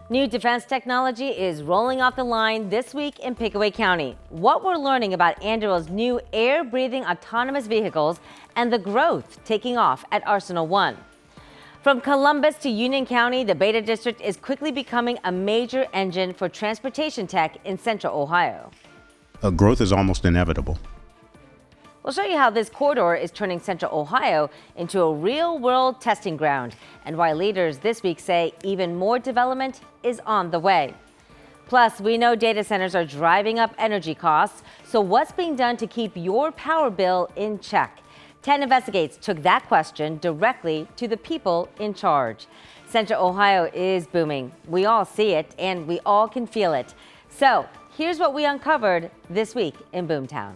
New defense technology is rolling off the line this week in Pickaway County. What we're learning about Anduril's new air-breathing autonomous vehicles and the growth taking off at Arsenal-1. From Columbus to Union County, the Beta District is quickly becoming a major engine for transportation tech in central Ohio. Growth is almost inevitable. We'll show you how this corridor is turning central Ohio into a real-world testing ground and why leaders this week say even more development is on the way. Plus, we know data centers are driving up energy costs, so what's being done to keep your power bill in check? 10 Investigates took that question directly to the people in charge. Central Ohio is booming. We all see it and we all can feel it. So here's what we uncovered this week in Boomtown.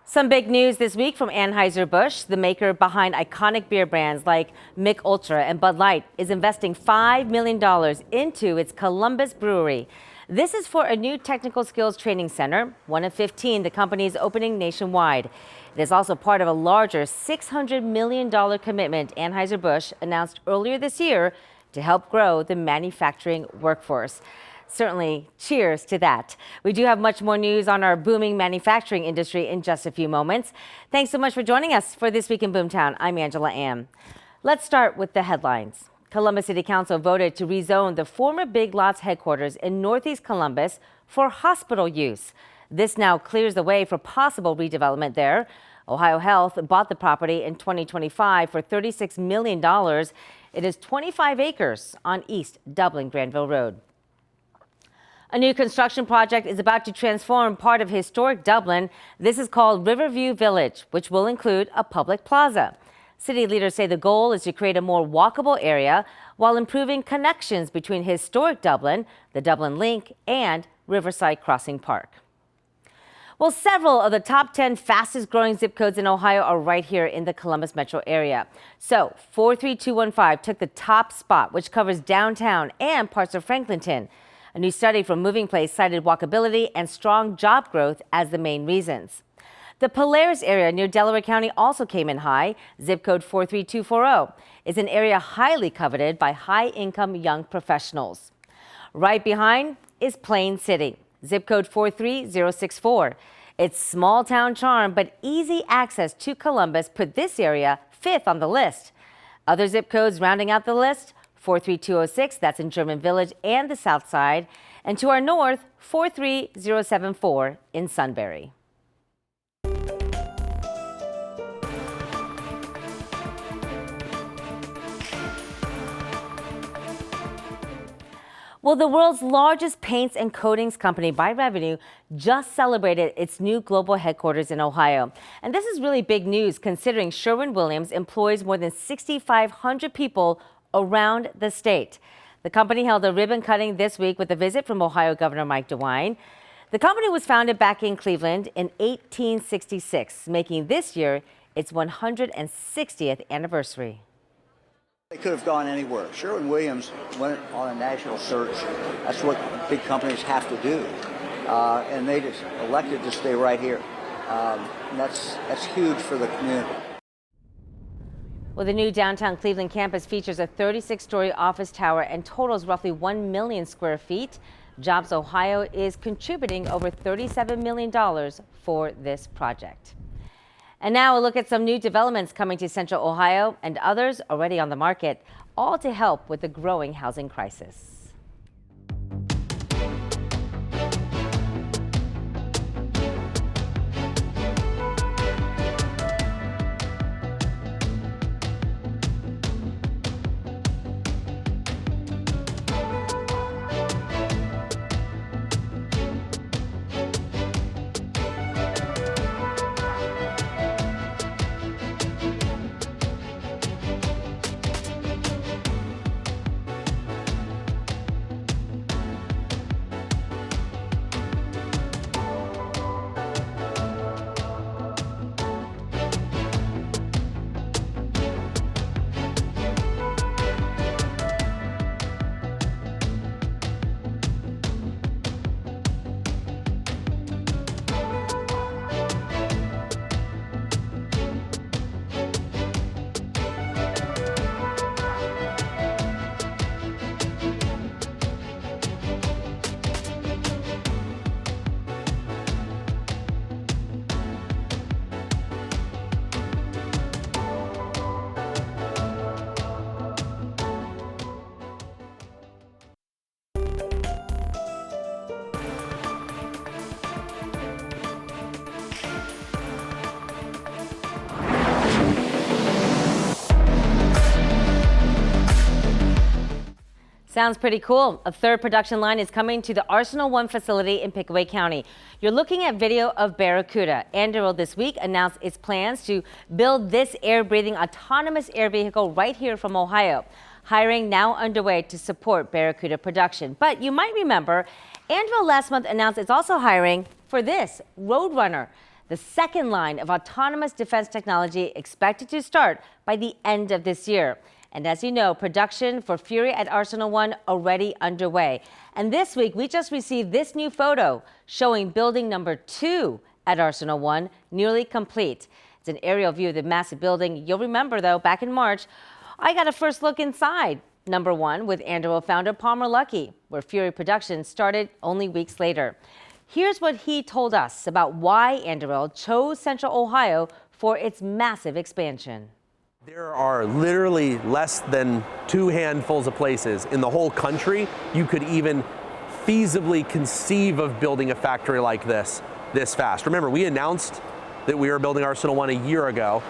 Some big news this week from Anheuser-Busch. The maker behind iconic beer brands like Mick Ultra and Bud Light is investing $5 million into its Columbus brewery. This is for a new technical skills training center, one of 15 the company is opening nationwide. It is also part of a larger $600 million commitment Anheuser-Busch announced earlier this year to help grow the manufacturing workforce. Certainly, cheers to that. We do have much more news on our booming manufacturing industry in just a few moments. Thanks so much for joining us for This Week in Boomtown. I'm Angela Am. Let's start with the headlines. Columbus City Council voted to rezone the former Big Lots headquarters in Northeast Columbus for hospital use. This now clears the way for possible redevelopment there. Ohio Health bought the property in 2025 for $36 million. It is 25 acres on East Dublin-Granville Road. A new construction project is about to transform part of historic Dublin. This is called Riverview Village, which will include a public plaza. City leaders say the goal is to create a more walkable area while improving connections between historic Dublin, the Dublin Link, and Riverside Crossing Park. Well, several of the top 10 fastest growing zip codes in Ohio are right here in the Columbus metro area. So 43215 took the top spot, which covers downtown and parts of Franklinton. A new study from Moving Place cited walkability and strong job growth as the main reasons. The Polaris area near Delaware County also came in high. Zip code 43240 is an area highly coveted by high-income young professionals. Right behind is Plain City, zip code 43064. Its small-town charm but easy access to Columbus put this area fifth on the list. Other zip codes rounding out the list: 43206, that's in German Village and the South Side, and to our north, 43074 in Sunbury. Well, the world's largest paints and coatings company by revenue just celebrated its new global headquarters in Ohio. And this is really big news considering Sherwin-Williams employs more than 6,500 people around the state. The company held a ribbon cutting this week with a visit from Ohio Governor Mike DeWine. The company was founded back in Cleveland in 1866, making this year its 160th anniversary. They could have gone anywhere. Sherwin-Williams went on a national search. That's what big companies have to do. And they just elected to stay right here. And that's huge for the community. Well, the new downtown Cleveland campus features a 36-story office tower and totals roughly 1 million square feet. Jobs Ohio is contributing over $37 million for this project. And now a look at some new developments coming to Central Ohio and others already on the market, all to help with the growing housing crisis. Sounds pretty cool. A third production line is coming to the Arsenal-1 facility in Pickaway County. You're looking at video of Barracuda. Anduril this week announced its plans to build this air-breathing autonomous air vehicle right here from Ohio. Hiring now underway to support Barracuda production. But you might remember, Anduril last month announced it's also hiring for this, Roadrunner, the second line of autonomous defense technology expected to start by the end of this year. And as you know, production for Fury at Arsenal-1 already underway. And this week, we just received this new photo showing building number 2 at Arsenal-1 nearly complete. It's an aerial view of the massive building. You'll remember, though, back in March, I got a first look inside number 1 with Anduril founder Palmer Luckey, where Fury production started only weeks later. Here's what he told us about why Anduril chose Central Ohio for its massive expansion. There are literally less than 2 handfuls of places in the whole country you could even feasibly conceive of building a factory like this fast. Remember, we announced that we were building Arsenal-1 a year ago,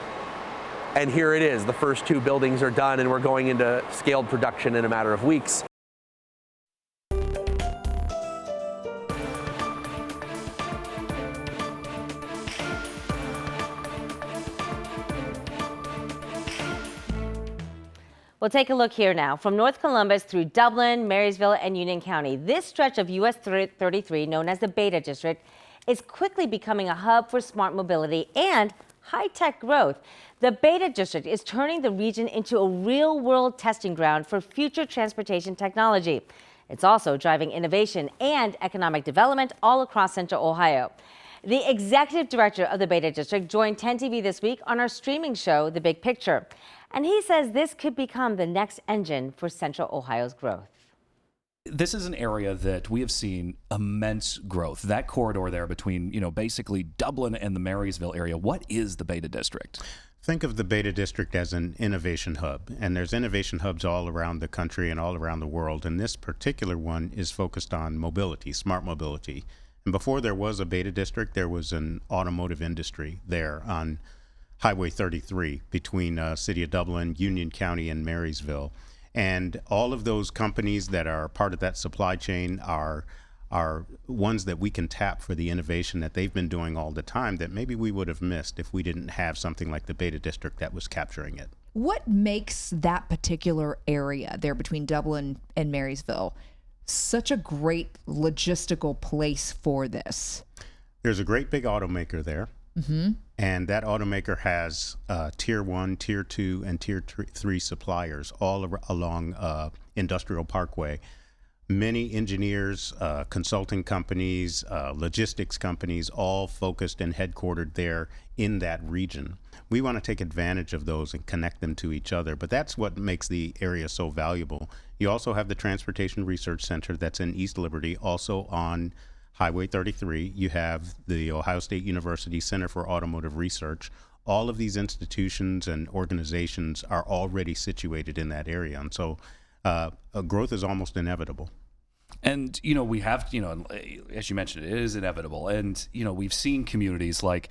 and here it is. The first 2 buildings are done, and we're going into scaled production in a matter of weeks. We'll take a look here now. From North Columbus through Dublin, Marysville, and Union County, this stretch of US 33, known as the Beta District, is quickly becoming a hub for smart mobility and high-tech growth. The Beta District is turning the region into a real-world testing ground for future transportation technology. It's also driving innovation and economic development all across Central Ohio. The executive director of the Beta District joined 10 TV this week on our streaming show, The Big Picture. And he says this could become the next engine for Central Ohio's growth. This is an area that we have seen immense growth. That corridor there between, basically Dublin and the Marysville area. What is the Beta District? Think of the Beta District as an innovation hub, and there's innovation hubs all around the country and all around the world, and this particular one is focused on mobility, smart mobility. And before there was a Beta District, there was an automotive industry there on Highway 33 between City of Dublin, Union County, and Marysville. And all of those companies that are part of that supply chain are ones that we can tap for the innovation that they've been doing all the time that maybe we would have missed if we didn't have something like the Beta District that was capturing it. What makes that particular area there between Dublin and Marysville such a great logistical place for this? There's a great big automaker there. Mm-hmm. And that automaker has tier 1, tier 2, and tier 3 suppliers all along Industrial Parkway. Many engineers, consulting companies, logistics companies, all focused and headquartered there in that region. We want to take advantage of those and connect them to each other, but that's what makes the area so valuable. You also have the Transportation Research Center that's in East Liberty, also on Highway 33. You have the Ohio State University Center for Automotive Research. All of these institutions and organizations are already situated in that area. And so growth is almost inevitable. And, we have, as you mentioned, it is inevitable. And, we've seen communities like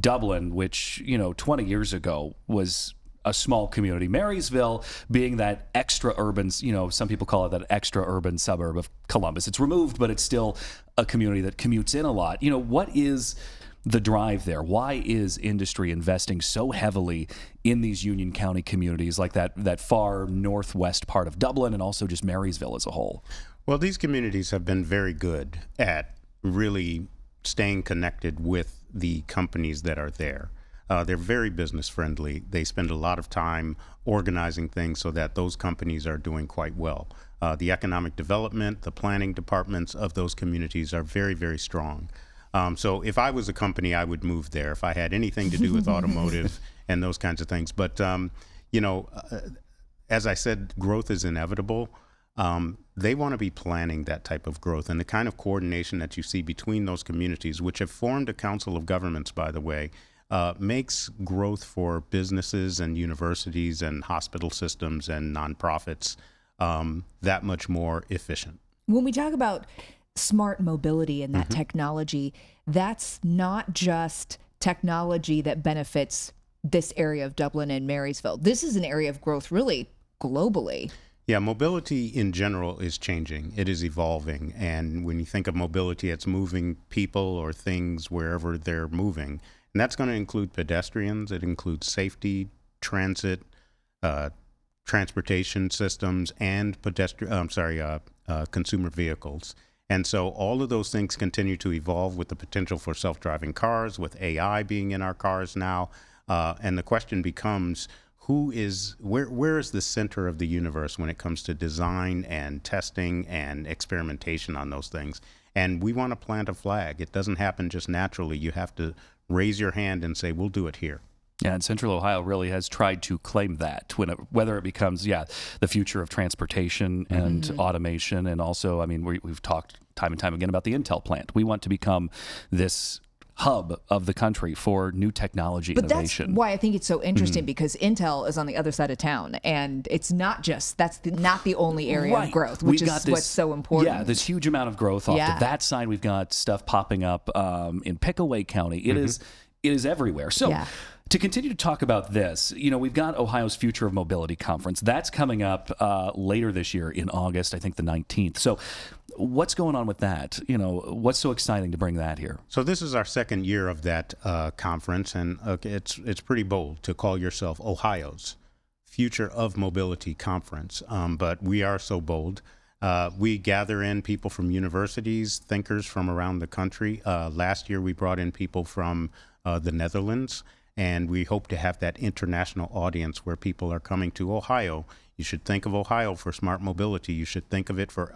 Dublin, which, 20 years ago was a small community. Marysville being that extra urban, some people call it that extra urban suburb of Columbus. It's removed, but it's still a community that commutes in a lot. What is the drive there? Why is industry investing so heavily in these Union County communities like that far northwest part of Dublin and also just Marysville as a whole? Well, these communities have been very good at really staying connected with the companies that are there. They're very business friendly. They spend a lot of time organizing things so that those companies are doing quite well. The economic development, the planning departments of those communities are very, very strong. So if I was a company, I would move there if I had anything to do with automotive and those kinds of things. But, as I said, growth is inevitable. They want to be planning that type of growth, and the kind of coordination that you see between those communities, which have formed a council of governments, by the way, makes growth for businesses and universities and hospital systems and nonprofits that much more efficient. When we talk about smart mobility and that technology, that's not just technology that benefits this area of Dublin and Marysville. This is an area of growth really globally. Yeah, mobility in general is changing. It is evolving. And when you think of mobility, it's moving people or things wherever they're moving. And that's going to include pedestrians. It includes safety, transit, transportation systems, and consumer vehicles. And so all of those things continue to evolve with the potential for self-driving cars, with AI being in our cars now. And the question becomes, where is the center of the universe when it comes to design and testing and experimentation on those things? And we want to plant a flag. It doesn't happen just naturally. You have to raise your hand and say, we'll do it here. Yeah, and Central Ohio really has tried to claim that whether it becomes, the future of transportation and automation. And also, I mean, we've talked time and time again about the Intel plant. We want to become this hub of the country for new technology innovation. That's why I think it's so interesting, because Intel is on the other side of town, and it's not just not the only area of growth, which is what's so important. Yeah, this huge amount of growth off to that side. We've got stuff popping up in Pickaway County. It is everywhere. So to continue to talk about this, we've got Ohio's Future of Mobility Conference. That's coming up later this year in August, I think the 19th. So what's going on with that? What's so exciting to bring that here? So this is our second year of that conference, and it's pretty bold to call yourself Ohio's Future of Mobility Conference, but we are so bold. We gather in people from universities, thinkers from around the country. Last year, we brought in people from the Netherlands, and we hope to have that international audience where people are coming to Ohio. You should think of Ohio for smart mobility. You should think of it for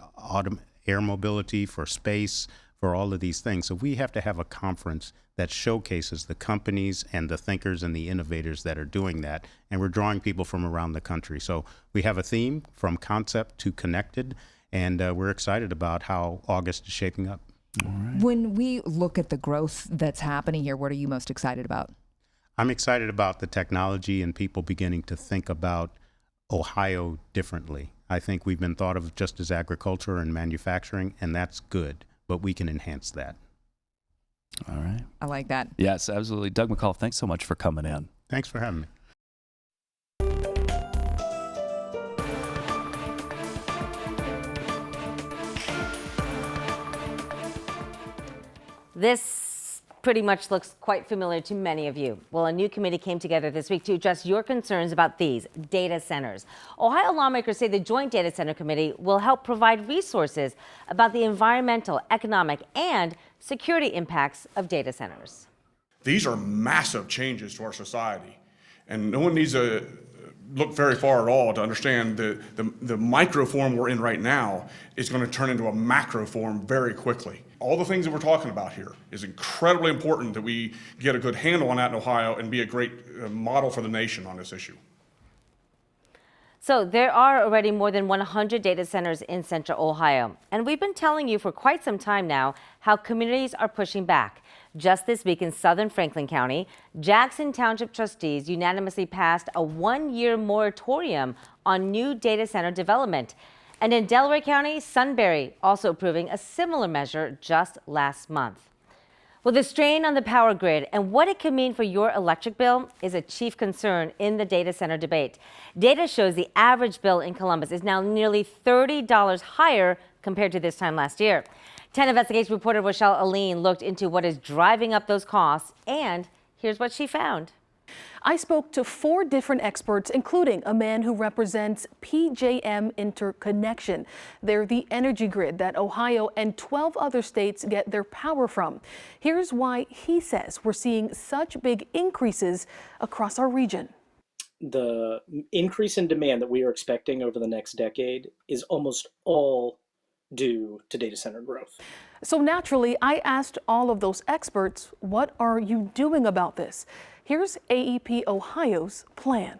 air mobility, for space, for all of these things. So we have to have a conference that showcases the companies and the thinkers and the innovators that are doing that. And we're drawing people from around the country. So we have a theme from concept to connected, and we're excited about how August is shaping up. All right. When we look at the growth that's happening here, what are you most excited about? I'm excited about the technology and people beginning to think about Ohio differently. I think we've been thought of just as agriculture and manufacturing, and that's good, but we can enhance that. All right. I like that. Yes, absolutely. Doug McCall, thanks so much for coming in. Thanks for having me. This pretty much looks quite familiar to many of you. Well, a new committee came together this week to address your concerns about these data centers. Ohio lawmakers say the Joint Data Center Committee will help provide resources about the environmental, economic, and security impacts of data centers. These are massive changes to our society, and no one needs to look very far at all to understand the micro form we're in right now is going to turn into a macro form very quickly. All the things that we're talking about here is incredibly important that we get a good handle on that in Ohio and be a great model for the nation on this issue. So there are already more than 100 data centers in Central Ohio, and we've been telling you for quite some time now how communities are pushing back. Just this week in southern Franklin County, Jackson Township trustees unanimously passed a one-year moratorium on new data center development. And in Delaware County, Sunbury also approving a similar measure just last month. Well, the strain on the power grid and what it could mean for your electric bill is a chief concern in the data center debate. Data shows the average bill in Columbus is now nearly $30 higher compared to this time last year. 10 Investigates reporter Rochelle Aline looked into what is driving up those costs, and here's what she found. I spoke to 4 different experts, including a man who represents PJM Interconnection. They're the energy grid that Ohio and 12 other states get their power from. Here's why he says we're seeing such big increases across our region. The increase in demand that we are expecting over the next decade is almost all due to data center growth. So naturally, I asked all of those experts, what are you doing about this? Here's AEP Ohio's plan.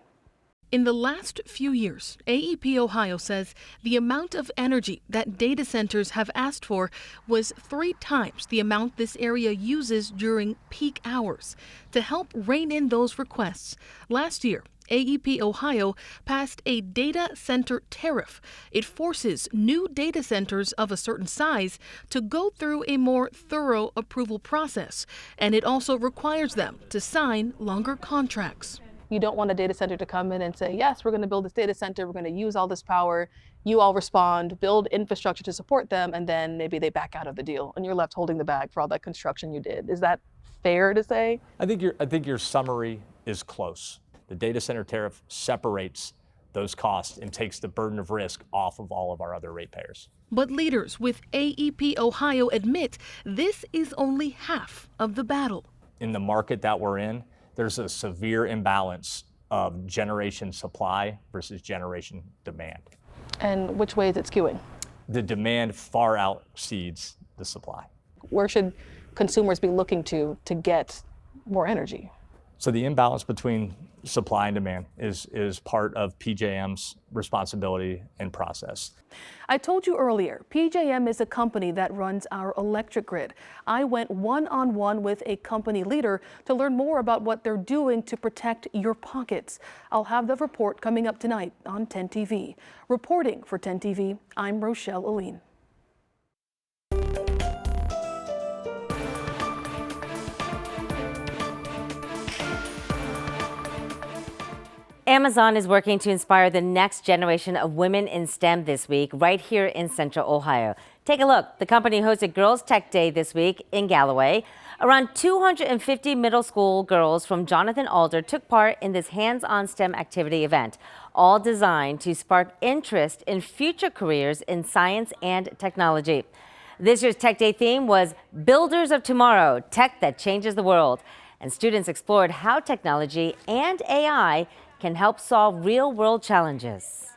In the last few years, AEP Ohio says the amount of energy that data centers have asked for was 3 times the amount this area uses during peak hours. To help rein in those requests, last year, AEP Ohio passed a data center tariff. It forces new data centers of a certain size to go through a more thorough approval process, and it also requires them to sign longer contracts. You don't want a data center to come in and say, yes, we're going to build this data center, we're going to use all this power. You all respond, build infrastructure to support them, and then maybe they back out of the deal, and you're left holding the bag for all that construction you did. Is that fair to say? I think your summary is close. The data center tariff separates those costs and takes the burden of risk off of all of our other ratepayers. But leaders with AEP Ohio admit this is only half of the battle. In the market that we're in, there's a severe imbalance of generation supply versus generation demand. And which way is it skewing? The demand far exceeds the supply. Where should consumers be looking to get more energy? So the imbalance between supply and demand is part of PJM's responsibility and process. I told you earlier, PJM is a company that runs our electric grid. I went one-on-one with a company leader to learn more about what they're doing to protect your pockets. I'll have the report coming up tonight on 10 TV. Reporting for 10 TV, I'm Rochelle Aline. Amazon is working to inspire the next generation of women in STEM this week, right here in Central Ohio. Take a look. The company hosted Girls Tech Day this week in Galloway. Around 250 middle school girls from Jonathan Alder took part in this hands-on STEM activity event, all designed to spark interest in future careers in science and technology. This year's Tech Day theme was Builders of Tomorrow, Tech That Changes the World. And students explored how technology and AI can help solve real-world challenges.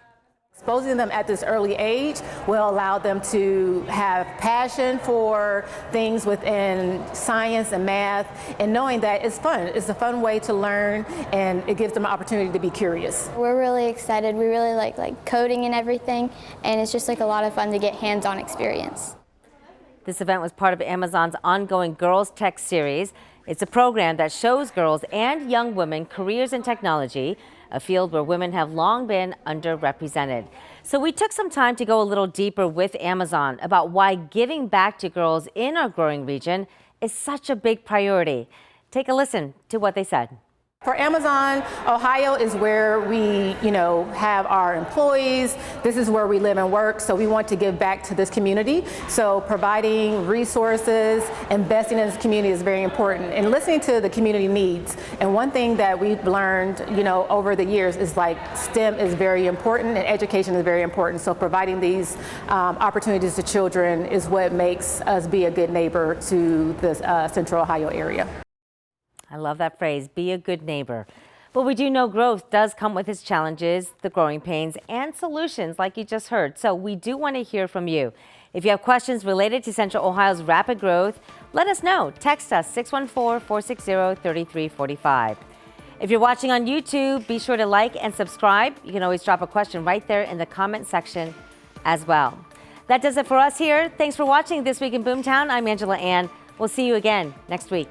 Exposing them at this early age will allow them to have passion for things within science and math, and knowing that it's fun. It's a fun way to learn, and it gives them an opportunity to be curious. We're really excited. We really like coding and everything, and it's just like a lot of fun to get hands-on experience. This event was part of Amazon's ongoing Girls Tech series. It's a program that shows girls and young women careers in technology, a field where women have long been underrepresented. So we took some time to go a little deeper with Amazon about why giving back to girls in our growing region is such a big priority. Take a listen to what they said. For Amazon, Ohio is where we, have our employees. This is where we live and work, so we want to give back to this community. So providing resources, investing in this community is very important, and listening to the community needs. And one thing that we've learned, over the years is STEM is very important and education is very important. So providing these opportunities to children is what makes us be a good neighbor to the Central Ohio area. I love that phrase, be a good neighbor. But we do know growth does come with its challenges, the growing pains, and solutions like you just heard. So we do want to hear from you. If you have questions related to Central Ohio's rapid growth, let us know. Text us 614-460-3345. If you're watching on YouTube, be sure to like and subscribe. You can always drop a question right there in the comment section as well. That does it for us here. Thanks for watching This Week in Boomtown. I'm Angela Ann. We'll see you again next week.